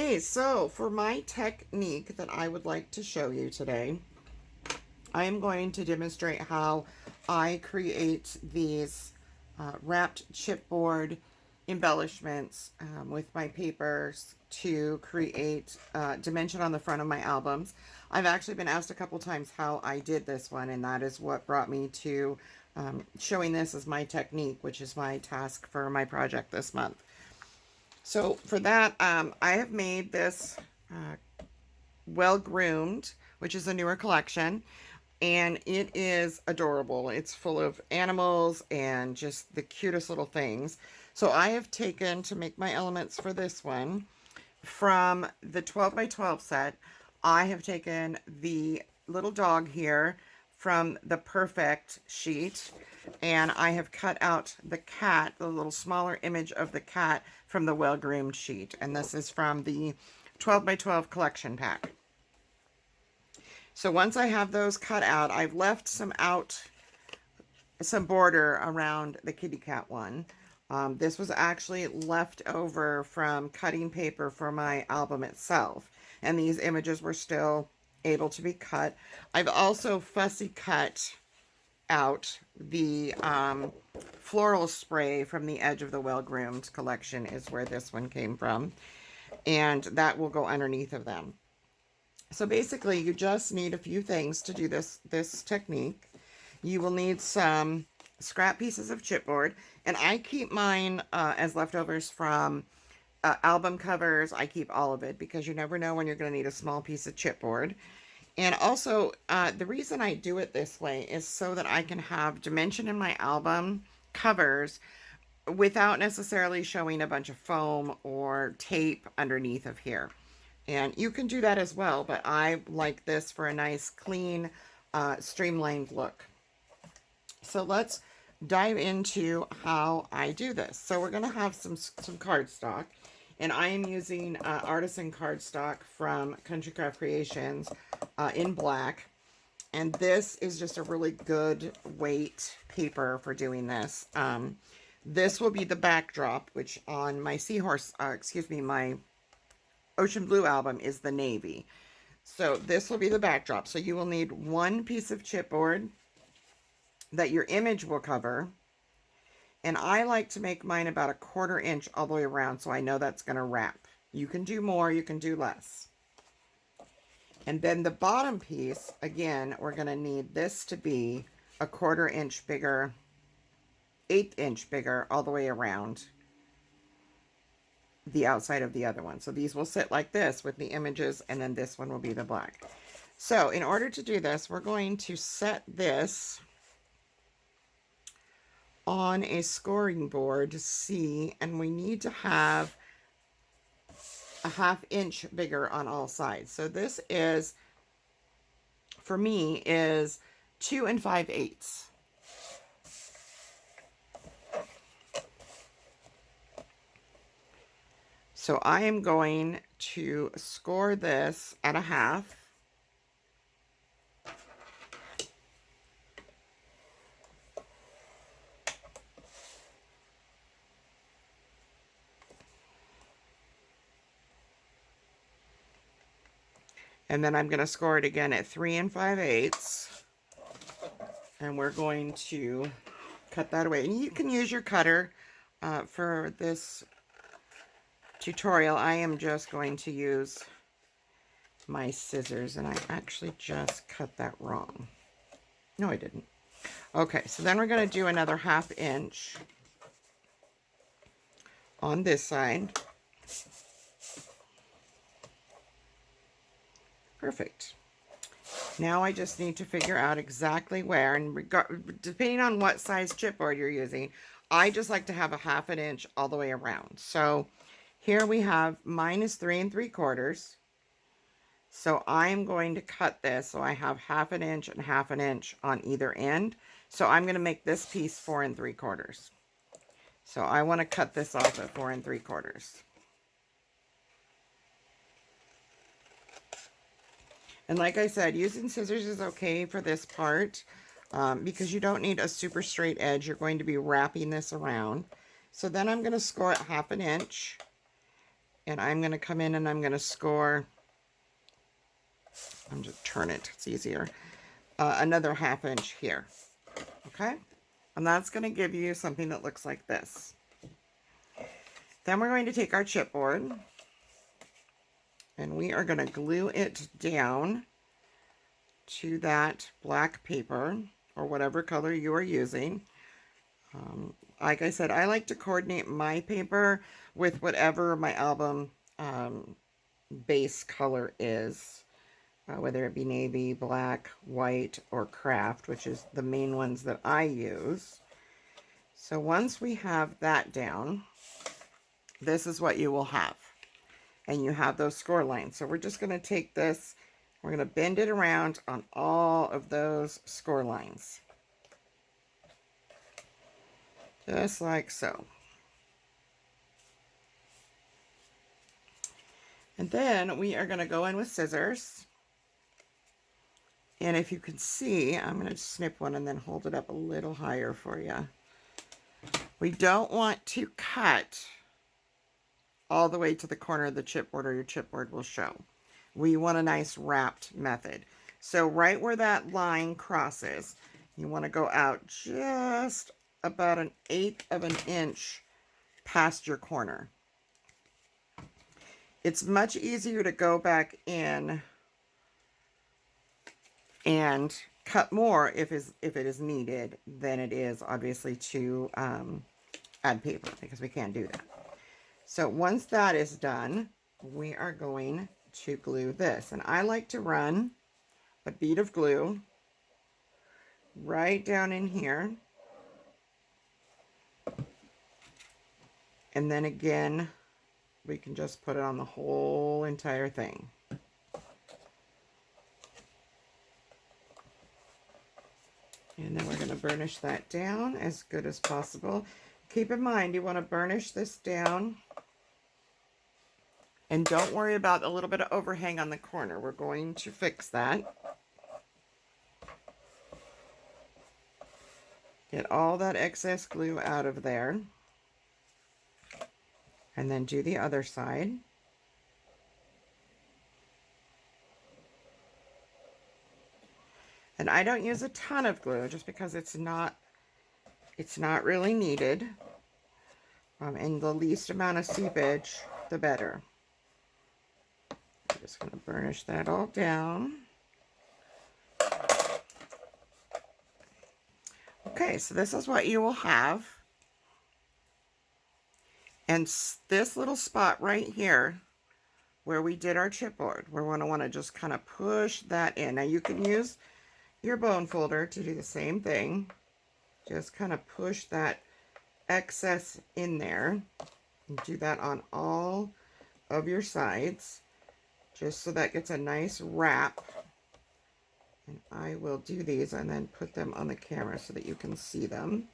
Okay, so for my technique that I would like to show you today, I am going to demonstrate how I create these wrapped chipboard embellishments with my papers to create dimension on the front of my albums. I've actually been asked a couple times how I did this one, and that is what brought me to showing this as my technique, which is my task for my project this month. So for that, I have made this Well Groomed, which is a newer collection, and it is adorable. It's full of animals and just the cutest little things. So I have taken, to make my elements for this one, from the 12 by 12 set, I have taken the little dog here from the Perfect sheet, and I have cut out the cat, the little smaller image of the cat, from the Well Groomed sheet, and this is from the 12 by 12 collection pack. So once I have those cut out, I've left some border around the kitty cat one. This was actually left over from cutting paper for my album itself, and these images were still able to be cut. I've also fussy cut out the floral spray from the edge of the Well Groomed collection, is where this one came from, and that will go underneath of them. So basically you just need a few things to do this technique. You will need some scrap pieces of chipboard, and I keep mine as leftovers from album covers. I keep all of it because you never know when you're going to need a small piece of chipboard. And also, the reason I do it this way is so that I can have dimension in my album covers without necessarily showing a bunch of foam or tape underneath of here. And you can do that as well, but I like this for a nice, clean, streamlined look. So let's dive into how I do this. So we're going to have some cardstock, and I am using artisan cardstock from Country Craft Creations in black. And this is just a really good weight paper for doing this. This will be the backdrop, which on my my Ocean Blue album is the navy. So this will be the backdrop. So you will need one piece of chipboard that your image will cover. And I like to make mine about 1/4 inch all the way around, so I know that's going to wrap. You can do more, you can do less. And then the bottom piece, again, we're going to need this to be 1/4 inch bigger, 1/8 inch bigger all the way around the outside of the other one. So these will sit like this with the images, and then this one will be the black. So in order to do this, we're going to set this on a scoring board to see, and we need to have a 1/2 inch bigger on all sides. So this is, for me, is 2 5/8. So I am going to score this at a 1/2. And then I'm going to score it again at 3 5/8. And we're going to cut that away. And you can use your cutter for this tutorial. I am just going to use my scissors, and I actually just cut that wrong. No, I didn't. Okay, so then we're going to do another 1/2 inch on this side. Perfect. Now I just need to figure out exactly where, and depending on what size chipboard you're using, I just like to have a 1/2 inch all the way around. So here we have mine is 3 3/4. So I'm going to cut this so I have 1/2 inch and 1/2 inch on either end. So I'm going to make this piece 4 3/4. So I want to cut this off at 4 3/4. And like I said, using scissors is okay for this part because you don't need a super straight edge. You're going to be wrapping this around. So then I'm going to score it 1/2 inch. And I'm going to come in and I'm going to score, I'm just turn it, it's easier, another 1/2 inch here. Okay, and that's going to give you something that looks like this. Then we're going to take our chipboard and we are going to glue it down to that black paper or whatever color you are using. Like I said, I like to coordinate my paper with whatever my album base color is, whether it be navy, black, white, or craft, which is the main ones that I use. So once we have that down, this is what you will have. And you have those score lines. So we're just going to take this, we're going to bend it around on all of those score lines. Just like so. And then we are going to go in with scissors. And if you can see, I'm going to snip one and then hold it up a little higher for you. We don't want to cut all the way to the corner of the chipboard or your chipboard will show. We want a nice wrapped method. So right where that line crosses, you want to go out just about 1/8 of an inch past your corner. It's much easier to go back in and cut more if it is needed than it is obviously to add paper, because we can't do that. So once that is done, we are going to glue this. And I like to run a bead of glue right down in here. And then again, we can just put it on the whole entire thing. And then we're going to burnish that down as good as possible. Keep in mind, you want to burnish this down. And don't worry about a little bit of overhang on the corner. We're going to fix that. Get all that excess glue out of there. And then do the other side. And I don't use a ton of glue just because it's not really needed. And the least amount of seepage, the better. I'm just going to burnish that all down. Okay, so this is what you will have. And this little spot right here where we did our chipboard, we're going to want to just kind of push that in. Now you can use your bone folder to do the same thing. Just kind of push that excess in there. And do that on all of your sides, just so that gets a nice wrap. And I will do these and then put them on the camera so that you can see them.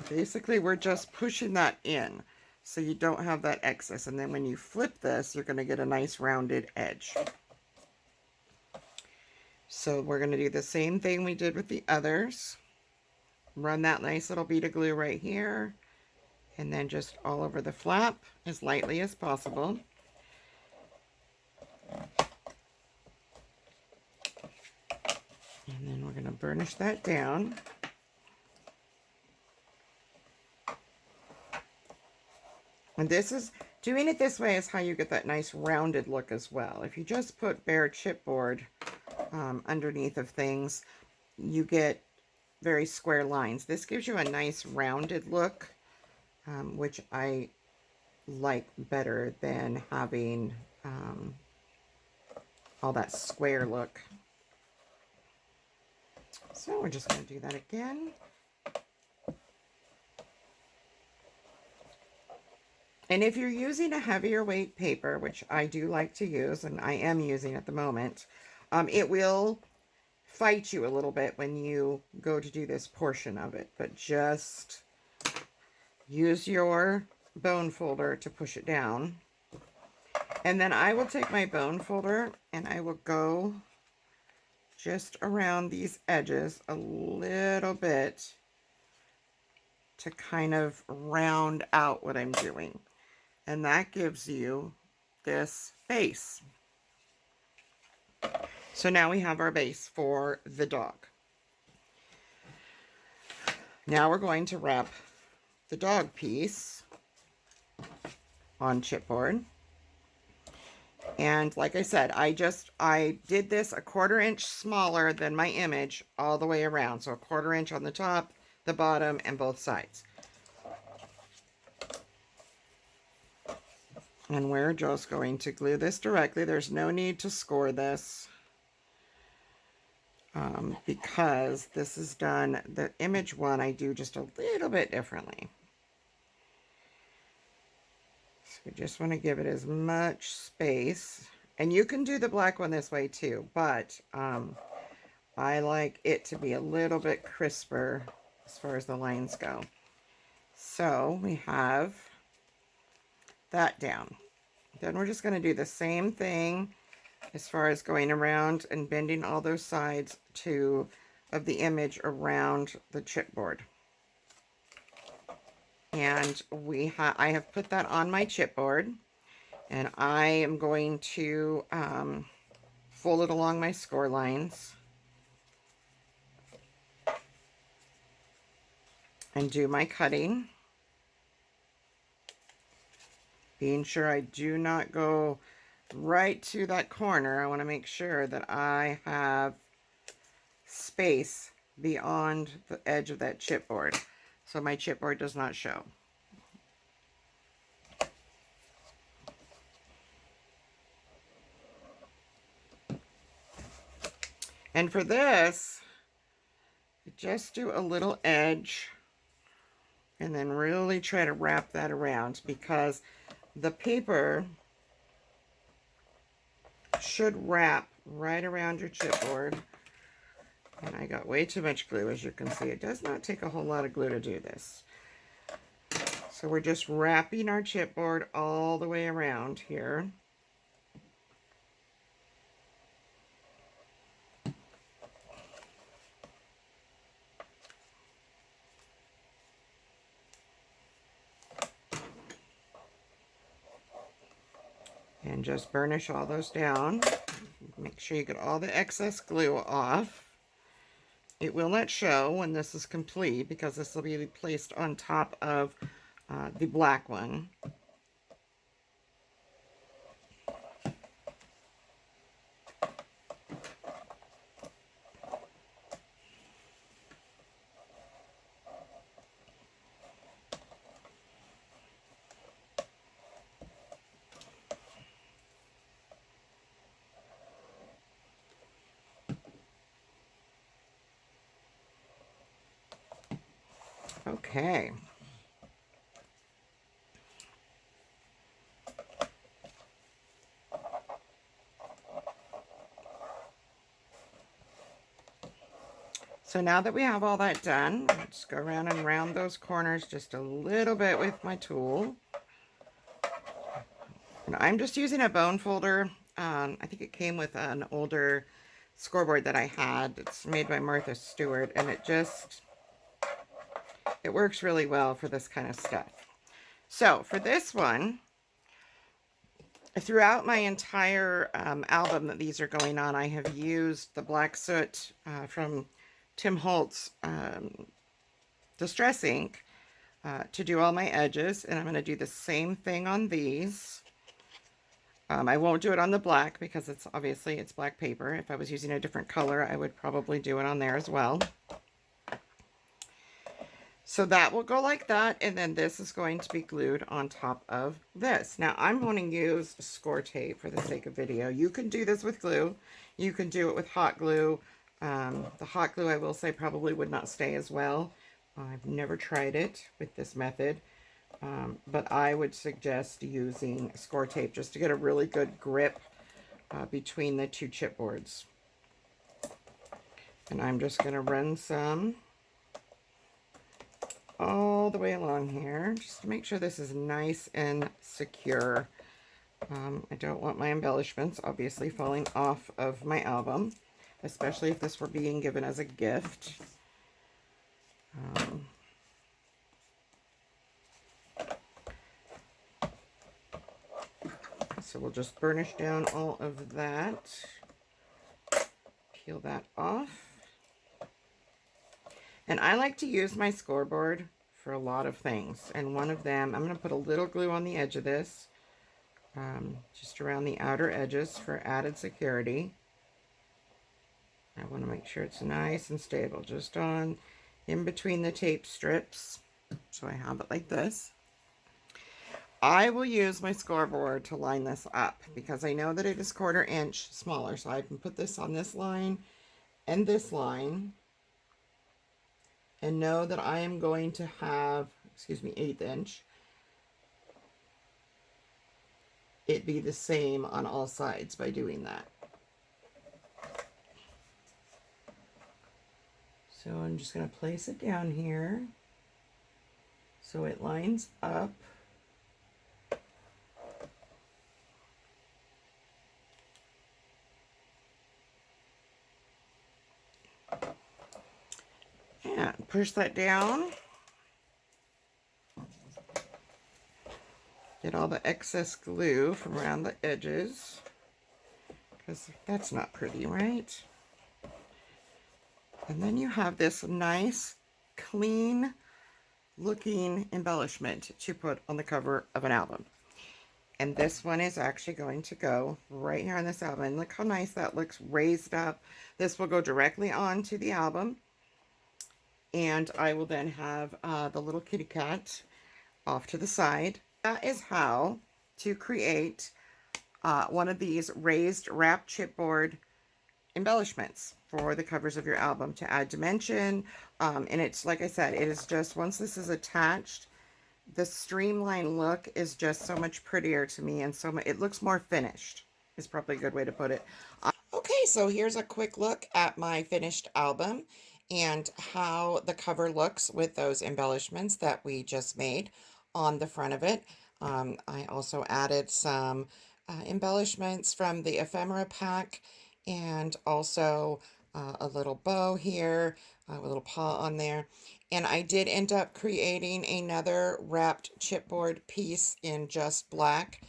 Basically, we're just pushing that in so you don't have that excess. And then when you flip this, you're going to get a nice rounded edge. So we're going to do the same thing we did with the others. Run that nice little bead of glue right here. And then just all over the flap as lightly as possible. And then we're going to burnish that down. And this is, doing it this way is how you get that nice rounded look as well. If you just put bare chipboard underneath of things, you get very square lines. This gives you a nice rounded look, which I like better than having all that square look. So we're just going to do that again. And if you're using a heavier weight paper, which I do like to use, and I am using at the moment, it will fight you a little bit when you go to do this portion of it. But just use your bone folder to push it down. And then I will take my bone folder and I will go just around these edges a little bit to kind of round out what I'm doing. And that gives you this base. So now we have our base for the dog. Now we're going to wrap the dog piece on chipboard. And like I said, I did this 1/4 inch smaller than my image all the way around. So 1/4 inch on the top, the bottom, and both sides. And we're just going to glue this directly. There's no need to score this because this is done, the image one I do just a little bit differently. So we just want to give it as much space. And you can do the black one this way too, but I like it to be a little bit crisper as far as the lines go. So we have that down. Then we're just going to do the same thing as far as going around and bending all those sides of the image around the chipboard. And I have put that on my chipboard, and I am going to fold it along my score lines and do my cutting, being sure I do not go right to that corner. I want to make sure that I have space beyond the edge of that chipboard so my chipboard does not show. And for this, just do a little edge and then really try to wrap that around, because the paper should wrap right around your chipboard. And I got way too much glue, as you can see. It does not take a whole lot of glue to do this. So we're just wrapping our chipboard all the way around here. And just burnish all those down. Make sure you get all the excess glue off. It will not show when this is complete because this will be placed on top of the black one. Okay. So now that we have all that done, just go around and round those corners just a little bit with my tool. And I'm just using a bone folder. I think it came with an older scoreboard that I had. It's made by Martha Stewart, and it works really well for this kind of stuff. So for this one, throughout my entire album that these are going on, I have used the black soot from Tim Holtz Distress Ink to do all my edges, and I'm going to do the same thing on these. I won't do it on the black because it's black paper. If I was using a different color, I would probably do it on there as well. So that will go like that, and then this is going to be glued on top of this. Now I'm going to use score tape for the sake of video. You can do this with glue. You can do it with hot glue. The hot glue, I will say, probably would not stay as well. I've never tried it with this method, but I would suggest using score tape just to get a really good grip between the two chipboards. And I'm just going to run some all the way along here just to make sure this is nice and secure. I don't want my embellishments obviously falling off of my album, especially if this were being given as a gift. So we'll just burnish down all of that. Peel that off. And I like to use my scoreboard for a lot of things. And one of them, I'm going to put a little glue on the edge of this, just around the outer edges for added security. I want to make sure it's nice and stable, just on in between the tape strips. So I have it like this. I will use my scoreboard to line this up because I know that it is 1/4 inch smaller. So I can put this on this line and this line and know that I am going to have, excuse me, 1/8 inch. It be the same on all sides by doing that. So I'm just going to place it down here so it lines up. And push that down. Get all the excess glue from around the edges, because that's not pretty, right? And then you have this nice, clean looking embellishment to put on the cover of an album. And this one is actually going to go right here on this album. And look how nice that looks raised up. This will go directly onto the album. And I will then have the little kitty cat off to the side. That is how to create one of these raised wrapped chipboard embellishments for the covers of your album to add dimension. And it's, like I said, it is just, once this is attached, the streamlined look is just so much prettier to me, and so much, it looks more finished is probably a good way to put it. Okay, so here's a quick look at my finished album and how the cover looks with those embellishments that we just made on the front of it. I also added some embellishments from the ephemera pack, and also a little bow here, a little paw on there. And I did end up creating another wrapped chipboard piece in just black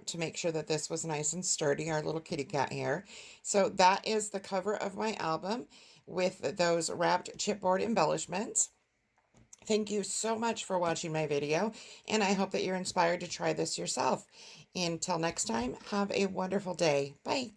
to make sure that this was nice and sturdy, our little kitty cat here. So that is the cover of my album with those wrapped chipboard embellishments. Thank you so much for watching my video, and I hope that you're inspired to try this yourself. Until next time, have a wonderful day. Bye.